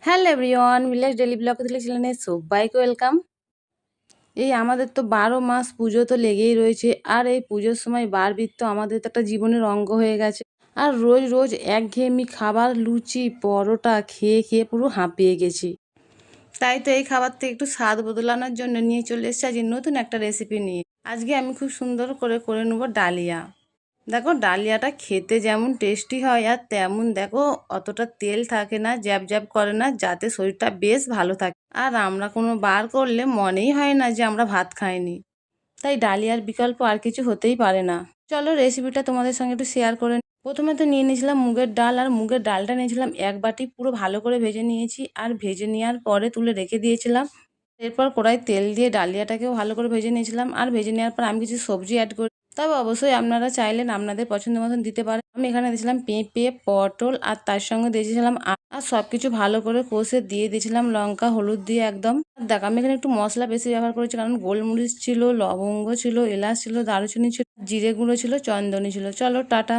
Hello everyone, village daily blog থেকে চ্যানেলে সবাইকে ওয়েলকাম। এই আমাদের তো ১২ মাস পুজো তো লেগেই রয়েছে। আর এই পুজোর সময় বারবির তো আমাদের তো একটা জীবনের অঙ্গ হয়ে গেছে। আর রোজ রোজ একঘেয়েমি খাবার, লুচি পরোটা খেয়ে খেয়ে পুরো হাঁপিয়ে গেছি। তাই তো এই খাবার থেকে একটু স্বাদ বদলানোর জন্য নিয়ে চলে এসেছি আজ নতুন একটা রেসিপি নিয়ে। আজকে আমি খুব সুন্দর করে নেব ডালিয়া। দেখো ডালিয়াটা খেতে যেমন টেস্টি হয় আর তেমন দেখো অতটা তেল থাকে না, জ্যাব জ্যাব করে না, যাতে শরীরটা বেশ ভালো থাকে। আর আমরা কোনো বার করলে মনেই হয় না যে আমরা ভাত খাইনি। তাই ডালিয়ার বিকল্প আর কিছু হতেই পারে না। চলো রেসিপিটা তোমাদের সঙ্গে একটু শেয়ার করে নিই। প্রথমে তো নিয়ে নিয়েছিলাম মুগের ডাল, আর মুগের ডালটা নিয়েছিলাম ১ বাটি, পুরো ভালো করে ভেজে নিয়েছি। আর ভেজে নেওয়ার পরে তুলে রেখে দিয়েছিলাম। এরপর কড়াই তেল দিয়ে ডালিয়াটাকেও ভালো করে ভেজে নিয়েছিলাম। আর ভেজে নেওয়ার পর আমি কিছু সবজি অ্যাড করি। তবে অবশ্যই আপনারা চাইলেন আপনাদের পছন্দ মতন দিতে পারেন। আমি এখানে দিয়েছিলাম পেঁপে, পটল, আর তার সঙ্গে দিয়েছিলাম আর সব কিছু ভালো করে কষে দিয়ে দিয়েছিলাম লঙ্কা হলুদ দিয়ে একদম। দেখ আমি এখানে একটু মশলা বেশি ব্যবহার করেছি, কারণ গোলমরিচ ছিল, লবঙ্গ ছিল, এলাচ ছিল, দারুচিনি ছিল, জিরে গুঁড়ো ছিল, চন্দনী ছিল। চলো টাটা।